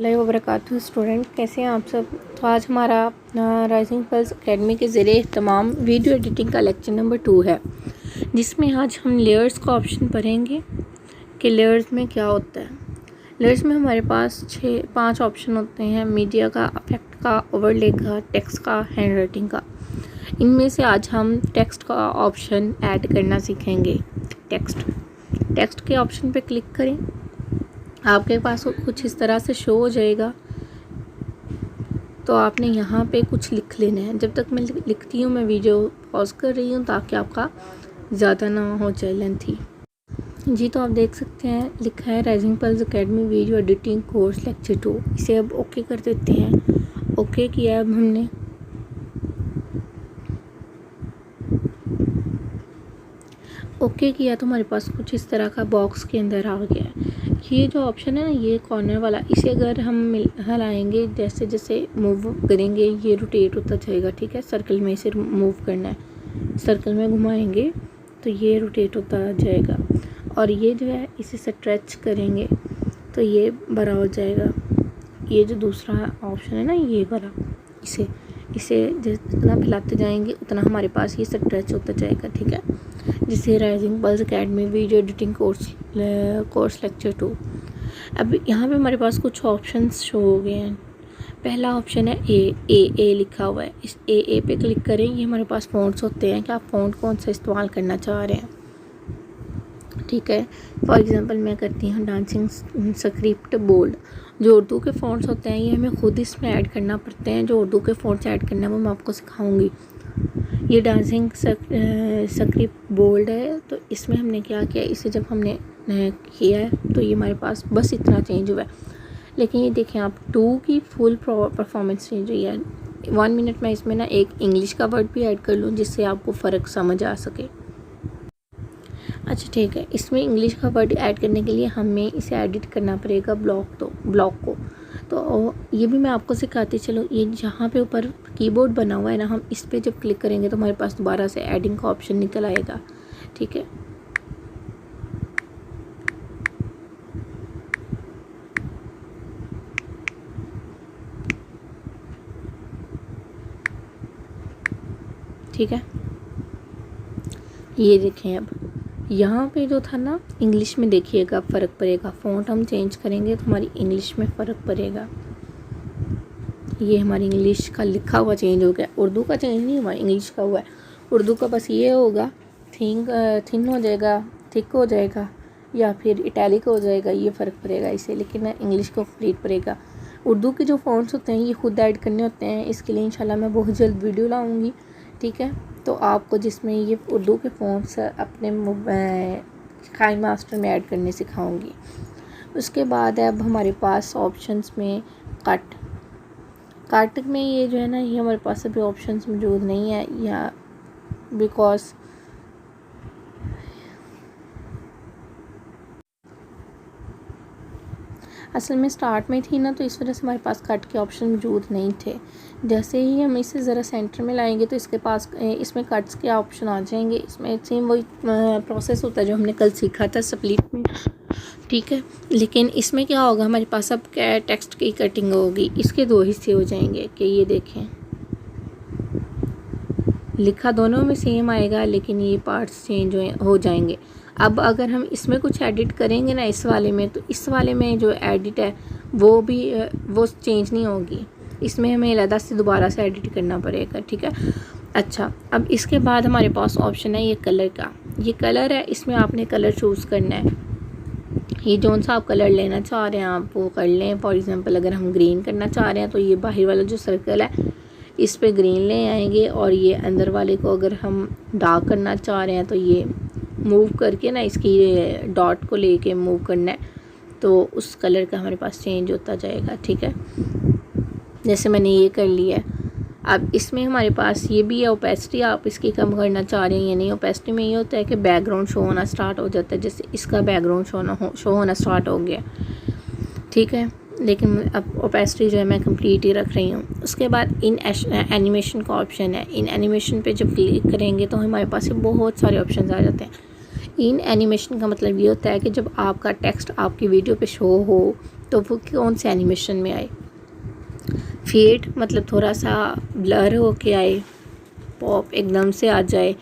वबरकातुहू। Student कैसे हैं आप सब। तो आज हमारा राइजिंग पल्स एकेडमी के ज़रिए तमाम वीडियो एडिटिंग का लेक्चर नंबर 2 है, जिसमें आज हम लेयर्स का ऑप्शन पढ़ेंगे कि लेयर्स में क्या होता है। लेयर्स में हमारे पास 5 ऑप्शन होते हैं: मीडिया का, इफेक्ट का, ओवरले का, टेक्स्ट का, हैंड राइटिंग का। इनमें से आज हम टेक्स्ट का ऑप्शन ऐड करना सीखेंगे। टेक्स्ट के ऑप्शन पे क्लिक करें, आपके पास कुछ इस तरह से शो हो जाएगा। तो आपने यहाँ पे कुछ लिख लेना है। जब तक मैं लिखती हूँ मैं वीडियो पॉज कर रही हूँ ताकि आपका ज़्यादा ना हो जाए लेंथी। जी, तो आप देख सकते हैं लिखा है rising pulse academy video editing course lecture 2। इसे अब ओके कर देते हैं। ओके किया अब हमने। ओके किया तो हमारे पास कुछ इस तरह का बॉक्स के अंदर आ गया है। ये जो ऑप्शन है ना, ये कॉर्नर वाला, इसे अगर हम हिलाएंगे, जैसे जैसे मूव करेंगे ये रोटेट होता जाएगा। ठीक है, सर्कल में इसे मूव करना है, सर्कल में घुमाएंगे तो ये रोटेट होता जाएगा। और ये जो है इसे स्ट्रेच करेंगे तो ये बड़ा हो जाएगा। ये जो दूसरा ऑप्शन है ना, ये वाला, इसे जितना फैलाते जाएंगे उतना हमारे पास ये स्ट्रेच होता जाएगा। ठीक है, जिसे rising pulse academy video editing course lecture 2। अब यहाँ पे हमारे पास कुछ ऑप्शंस शो हो गए हैं। पहला ऑप्शन है ए लिखा हुआ है। इस ए पे क्लिक करें। ये हमारे पास फ़ॉन्ट्स होते हैं कि आप फ़ॉन्ट कौन सा इस्तेमाल करना चाह रहे हैं। ठीक है, फॉर एग्जांपल मैं करती हूँ डांसिंग स्क्रिप्ट बोल्ड। जो उर्दू के फ़ॉन्ट्स होते हैं ये हमें खुद इसमें ऐड करना पड़ते हैं। जो उर्दू के फ़ॉन्ट्स ऐड करना है वो मैं आपको सिखाऊंगी। ये डांसिंग स्क्रिप्ट बोल्ड है, तो इसमें हमने क्या किया, इसे जब हमने किया है तो ये हमारे पास बस इतना चेंज हुआ है। लेकिन ये देखें आप 2 की फुल परफॉर्मेंस चेंज हुई है। 1 मिनट में इसमें ना एक इंग्लिश का वर्ड भी ऐड कर लूँ जिससे आपको फ़र्क समझ आ सके। अच्छा ठीक है, इसमें इंग्लिश का वर्ड ऐड करने के लिए हमें इसे एडिट करना पड़ेगा ब्लॉक को। तो ये भी मैं आपको सिखाती चलो। ये जहाँ पे ऊपर कीबोर्ड बना हुआ है ना, हम इस पे जब क्लिक करेंगे तो हमारे पास दोबारा से एडिंग का ऑप्शन निकल आएगा। ठीक है, ठीक है, ये देखें अब यहाँ पे जो था ना इंग्लिश में, देखिएगा फ़र्क पड़ेगा। फ़ॉन्ट हम चेंज करेंगे तो हमारी इंग्लिश में फ़र्क पड़ेगा। ये हमारी इंग्लिश का लिखा हुआ चेंज हो गया, उर्दू का चेंज नहीं हुआ, इंग्लिश का हुआ है। उर्दू का बस ये होगा थिन हो जाएगा, थिक हो जाएगा, या फिर इटैलिक हो जाएगा, ये फ़र्क पड़ेगा इसे। लेकिन इंग्लिश को कंप्लीट पड़ेगा। उर्दू के जो फ़ॉन्ट्स होते हैं ये खुद ऐड करने होते हैं। इसके लिए इंशाल्लाह मैं बहुत जल्द वीडियो लाऊँगी। ठीक है, तो आपको जिसमें ये उर्दू के फ़ॉन्ट्स अपने काइन मास्टर में ऐड करने सिखाऊंगी। उसके बाद अब हमारे पास ऑप्शंस में कट में ये जो है ना, ये हमारे पास अभी ऑप्शंस मौजूद नहीं है, या बिकॉज असल में स्टार्ट में थी ना, तो इस वजह से हमारे पास कट के ऑप्शन मौजूद नहीं थे। जैसे ही हम इसे ज़रा सेंटर में लाएंगे तो इसके पास इसमें कट्स के ऑप्शन आ जाएंगे। इसमें सेम वही प्रोसेस होता है जो हमने कल सीखा था स्प्लिट में। ठीक है, लेकिन इसमें क्या होगा, हमारे पास अब टेक्स्ट की कटिंग होगी। इसके 2 हिस्से हो जाएंगे कि ये देखें, लिखा दोनों में सेम आएगा लेकिन ये पार्ट्स चेंज हो जाएंगे। अब अगर हम इसमें कुछ एडिट करेंगे ना इस वाले में, तो इस वाले में जो एडिट है वो चेंज नहीं होगी। इसमें हमें अलग से दोबारा से एडिट करना पड़ेगा। ठीक है, अच्छा अब इसके बाद हमारे पास ऑप्शन है ये कलर का। ये कलर है, इसमें आपने कलर चूज़ करना है। ये जौन सा आप कलर लेना चाह रहे हैं आप वो कर लें। फॉर एग्ज़ाम्पल अगर हम ग्रीन करना चाह रहे हैं तो ये बाहर वाला जो सर्कल है इस पे ग्रीन ले आएंगे, और ये अंदर वाले को अगर हम डार्क करना चाह रहे हैं तो ये मूव करके ना इसकी डॉट को लेके मूव करना है, तो उस कलर का हमारे पास चेंज होता जाएगा। ठीक है, जैसे मैंने ये कर लिया है। अब इसमें हमारे पास ये भी है ओपेसिटी, आप इसकी कम करना चाह रहे हैं या नहीं। ओपेसिटी में ये होता है कि बैकग्राउंड शो होना स्टार्ट हो जाता है, जैसे इसका बैकग्राउंड शो होना स्टार्ट हो गया। ठीक है, लेकिन अब ओपेसिटी जो है मैं कंप्लीट ही रख रही हूँ। उसके बाद इन एनिमेशन का ऑप्शन है। इन एनिमेशन पे जब क्लिक करेंगे तो हमारे पास बहुत सारे ऑप्शन आ जाते हैं। इन एनिमेशन का मतलब ये होता है कि जब आपका टेक्स्ट आपकी वीडियो पे शो हो तो वो कौन से एनिमेशन में आए। फेड मतलब थोड़ा सा ब्लर होके आए, पॉप एकदम से आ जाए,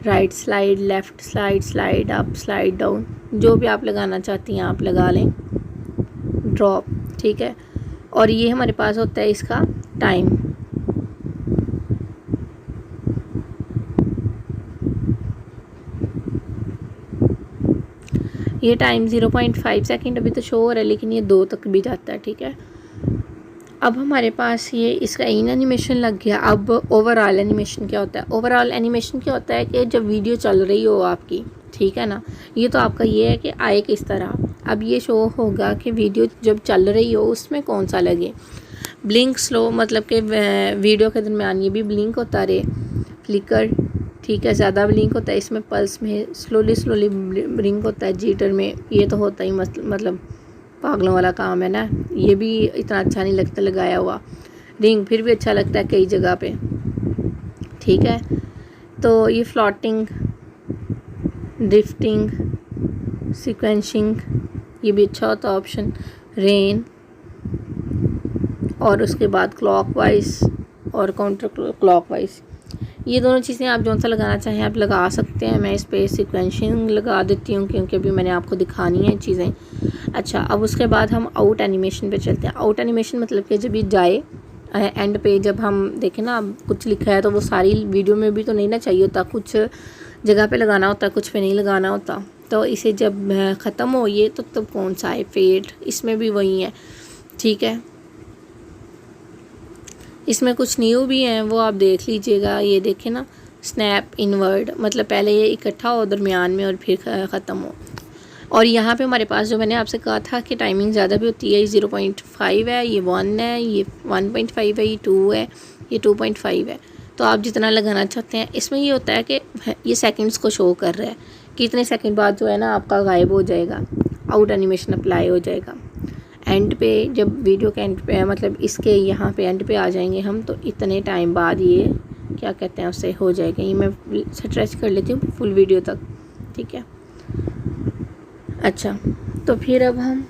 right slide, left slide, slide up, slide down, जो भी आप लगाना चाहती हैं आप लगा लें, ड्रॉप, ठीक है। और ये हमारे पास होता है इसका टाइम, ये टाइम 0.5 सेकेंड अभी तो शो हो रहा है, लेकिन ये 2 तक भी जाता है, ठीक है। अब हमारे पास ये इसका इन एनिमेशन लग गया। अब ओवरऑल एनिमेशन क्या होता है। ओवरऑल एनिमेशन क्या होता है कि जब वीडियो चल रही हो आपकी, ठीक है ना, ये तो आपका ये है कि आए किस तरह। अब ये शो होगा कि वीडियो जब चल रही हो उसमें कौन सा लगे। ब्लिंक स्लो मतलब कि वीडियो के दरमियान ये भी ब्लिंक होता रहे, फ्लिकर, ठीक है, ज़्यादा ब्लिंक होता है इसमें, पल्स में स्लोली ब्लिंक होता है, जीटर में ये तो होता ही मतलब पागलों वाला काम है ना। ये भी इतना अच्छा नहीं लगता लगाया हुआ, रिंग फिर भी अच्छा लगता है कई जगह पे, ठीक है। तो ये फ्लोटिंग, ड्रिफ्टिंग, सीक्वेंसिंग, ये भी अच्छा होता है ऑप्शन, रेन, और उसके बाद क्लॉकवाइज और काउंटर क्लॉकवाइज, ये दोनों चीज़ें आप जौन सा लगाना चाहें आप लगा सकते हैं। मैं इस पर सीक्वेंसिंग लगा देती हूँ क्योंकि अभी मैंने आपको दिखानी है चीज़ें। अच्छा, अब उसके बाद हम आउट एनिमेशन पे चलते हैं। आउट एनिमेशन मतलब कि जब ये जाए एंड पे, जब हम देखें ना कुछ लिखा है तो वो सारी वीडियो में भी तो नहीं ना चाहिए होता, कुछ जगह पे लगाना होता है, कुछ पे नहीं लगाना होता। तो इसे जब ख़त्म हो ये तो तब कौन सा है, फेड, इसमें भी वही है, ठीक है। इसमें कुछ न्यू भी हैं वो आप देख लीजिएगा। ये देखें ना, स्नैप इनवर्ड मतलब पहले ये इकट्ठा हो दरमियान में और फिर ख़त्म हो। और यहाँ पे हमारे पास जो मैंने आपसे कहा था कि टाइमिंग ज़्यादा भी होती है, 0.5 है, ये 1 है, ये 1.5 है, ये 2 है, ये 2.5 है। तो आप जितना लगाना चाहते हैं। इसमें ये होता है कि ये सेकंड्स को शो कर रहा है कि इतने सेकंड बाद जो है ना आपका गायब हो जाएगा, आउट एनिमेशन अप्लाई हो जाएगा। एंड पे जब वीडियो के एंड पे मतलब इसके यहाँ पे एंड पे आ जाएंगे हम, तो इतने टाइम बाद ये क्या कहते हैं उससे हो जाएगा। ये मैं स्ट्रेच कर लेती हूँ फुल वीडियो तक, ठीक है। अच्छा, तो फिर अब हम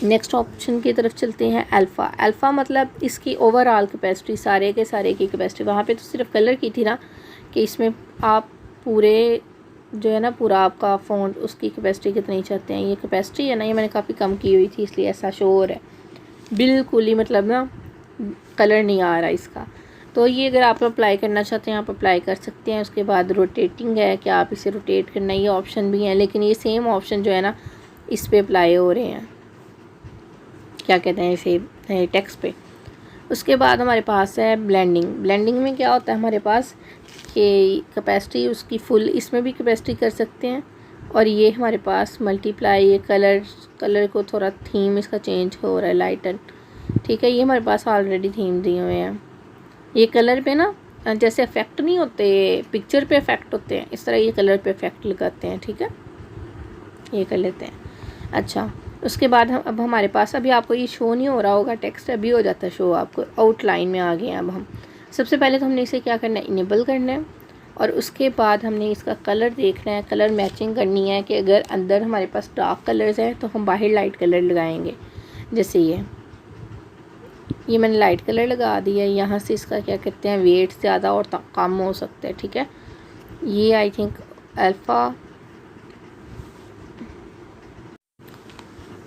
नेक्स्ट ऑप्शन की तरफ चलते हैं, अल्फ़ा। अल्फ़ा मतलब इसकी ओवरऑल कैपेसिटी, सारे के सारे की कैपेसिटी। वहाँ पे तो सिर्फ कलर की थी ना कि इसमें आप पूरे जो है ना पूरा आपका फ़ोन उसकी कैपेसिटी कितनी चाहते हैं। ये कैपेसिटी है ना, ये मैंने काफ़ी कम की हुई थी इसलिए ऐसा शो हो रहा है, बिल्कुल ही मतलब ना कलर नहीं आ रहा इसका। तो ये अगर आप अप्लाई करना चाहते हैं आप अप्लाई कर सकते हैं। उसके बाद रोटेटिंग है कि आप इसे रोटेट करना, ये ऑप्शन भी है, लेकिन ये सेम ऑप्शन जो है ना इस पे अप्लाई हो रहे हैं, क्या कहते हैं इसे, टेक्स्ट पे। उसके बाद हमारे पास है ब्लेंडिंग। ब्लेंडिंग में क्या होता है हमारे पास कि कैपेसिटी उसकी फुल, इसमें भी कैपेसिटी कर सकते हैं। और ये हमारे पास मल्टीप्लाई, ये कलर को थोड़ा थीम इसका चेंज हो रहा है, लाइटन, ठीक है। ये हमारे पास ऑलरेडी थीम दिए हुए हैं। ये कलर पे ना जैसे इफेक्ट नहीं होते, पिक्चर पे इफेक्ट होते हैं, इस तरह ये कलर पे इफेक्ट लगाते हैं, ठीक है, ये कर लेते हैं। अच्छा, उसके बाद अब हमारे पास, अभी आपको ये शो नहीं हो रहा होगा टेक्स्ट, अभी हो जाता है शो आपको, आउटलाइन में आ गए हैं अब हम। सबसे पहले तो हमने इसे क्या करना है, इनेबल करना है। और उसके बाद हमने इसका कलर देखना है, कलर मैचिंग करनी है कि अगर अंदर हमारे पास डार्क कलर्स हैं तो हम बाहर लाइट कलर लगाएंगे। जैसे ये मैंने लाइट कलर लगा दिया है। यहाँ से इसका क्या कहते हैं वेट ज़्यादा और कम हो सकता है, ठीक है। ये आई थिंक अल्फ़ा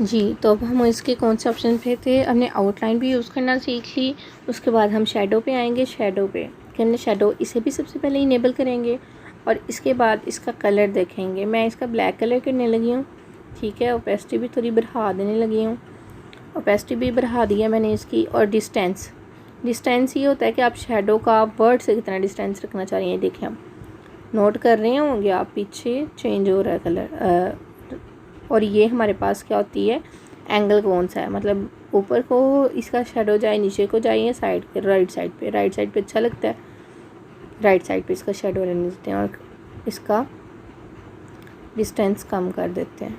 जी। तो अब हम इसके कौन से ऑप्शन पे थे, हमने आउटलाइन भी यूज़ करना सीख ली। उसके बाद हम शेडो पे आएंगे। शेडो पे करने, शेडो इसे भी सबसे पहले इनेबल करेंगे और इसके बाद इसका कलर देखेंगे। मैं इसका ब्लैक कलर करने लगी हूँ, ठीक है। ओपेसिटी भी थोड़ी बढ़ा देने लगी हूँ, ओपेसिटी भी बढ़ा दिया मैंने इसकी। और डिस्टेंस ये होता है कि आप शेडो का वर्ड से कितना डिस्टेंस रखना चाह रही हैं। देखिए आप नोट कर रहे होंगे आप, पीछे चेंज हो रहा है कलर। और ये हमारे पास क्या होती है, एंगल कौन सा है, मतलब ऊपर को इसका शेडो जाए, नीचे को जाए, या साइड पे, राइट साइड पे अच्छा लगता है, राइट साइड पे इसका शेडो रहने देते हैं और इसका डिस्टेंस कम कर देते हैं।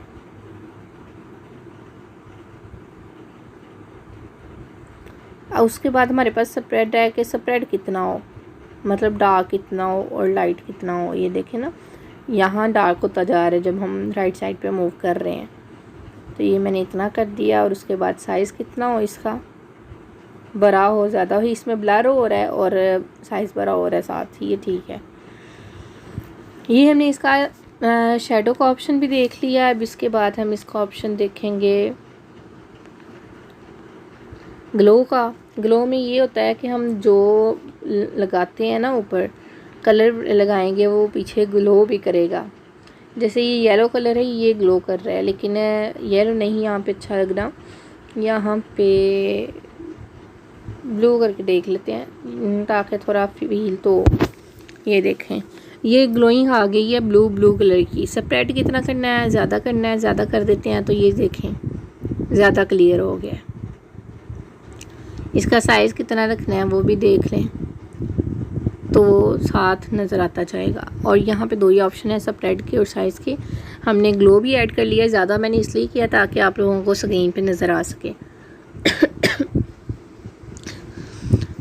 और उसके बाद हमारे पास स्प्रेड है कि स्प्रेड कितना हो, मतलब डार्क कितना हो और लाइट कितना हो। ये देखें ना, यहाँ डार्क होता जा रहा है जब हम राइट साइड पे मूव कर रहे हैं, तो ये मैंने इतना कर दिया। और उसके बाद साइज़ कितना हो इसका, बड़ा हो, ज़्यादा हो, इसमें ब्लर हो रहा है और साइज़ बड़ा हो रहा है साथ ही, ये ठीक है। ये हमने इसका शेडो का ऑप्शन भी देख लिया। अब इसके बाद हम इसका ऑप्शन देखेंगे ग्लो का। ग्लो में ये होता है कि हम जो लगाते हैं ना ऊपर कलर लगाएंगे वो पीछे ग्लो भी करेगा। जैसे ये येलो कलर है, ये ग्लो कर रहा है, लेकिन येलो नहीं यहाँ पे अच्छा लग रहा, यहाँ पे ब्लू करके देख लेते हैं ताकि थोड़ा फील। तो ये देखें ये ग्लोइंग आ गई है ब्लू कलर की। स्प्रेड कितना करना है, ज़्यादा करना है, ज़्यादा कर देते हैं तो ये देखें ज़्यादा क्लियर हो गया। इसका साइज़ कितना रखना है वो भी देख लें तो साथ नज़र आता जाएगा। और यहाँ पे 2 ही ऑप्शन है, स्प्रेड के और साइज़ के। हमने ग्लो भी ऐड कर लिया, ज़्यादा मैंने इसलिए किया ताकि आप लोगों को स्क्रीन पे नज़र आ सके।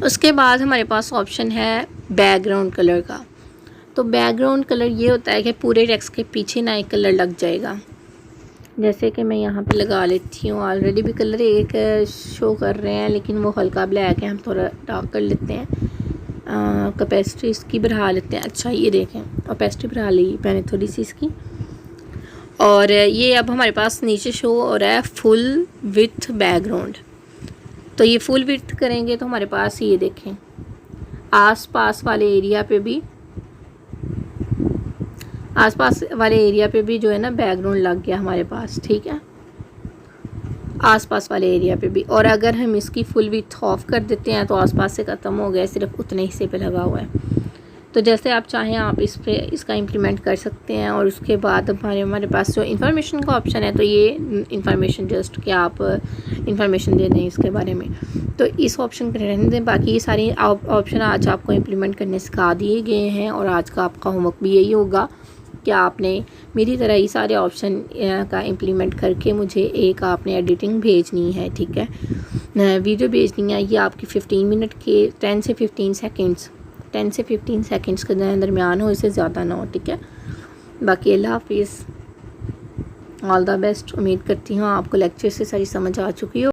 उसके बाद हमारे पास ऑप्शन है बैकग्राउंड कलर का। तो बैकग्राउंड कलर ये होता है कि पूरे टेक्स्ट के पीछे ना एक कलर लग जाएगा। जैसे कि मैं यहाँ पे लगा लेती हूँ, ऑलरेडी भी कलर एक शो कर रहे हैं लेकिन वो हल्का ब्लैक है, हम थोड़ा डार्क कर लेते हैं। कैपेसिटी इसकी बढ़ा लेते हैं। अच्छा ये देखें कैपेसिटी बढ़ा ली मैंने थोड़ी सी इसकी। और ये अब हमारे पास नीचे शो हो रहा है फुल विथ बैकग्राउंड। तो ये फुल विथ करेंगे तो हमारे पास ये देखें आसपास वाले एरिया पे भी जो है ना बैकग्राउंड लग गया हमारे पास, ठीक है, आसपास वाले एरिया पे भी। और अगर हम इसकी फुल विड्थ ऑफ कर देते हैं तो आसपास से ख़त्म हो गया, सिर्फ उतने हिस्से पे लगा हुआ है। तो जैसे आप चाहें आप इस पे इसका इम्प्लीमेंट कर सकते हैं। और उसके बाद हमारे पास जो इन्फॉर्मेशन का ऑप्शन है, तो ये इन्फॉर्मेशन जस्ट कि आप इन्फॉर्मेशन दे दें इसके बारे में, तो इस ऑप्शन को रहने दें। बाकी ये सारी ऑप्शन आज आपको इम्प्लीमेंट करने सिखा दिए गए हैं। और आज का आपका होमवर्क भी यही होगा कि आपने मेरी तरह ही सारे ऑप्शन का इम्प्लीमेंट करके मुझे एक आपने एडिटिंग भेजनी है, ठीक है, वीडियो भेजनी है। ये आपकी 15 मिनट के 10 से 15 सेकंड्स के दरमियान हो, इससे ज़्यादा ना हो, ठीक है। बाकी अल्लाह हाफिज़, ऑल द बेस्ट। उम्मीद करती हूँ आपको लेक्चर से सारी समझ आ चुकी हो।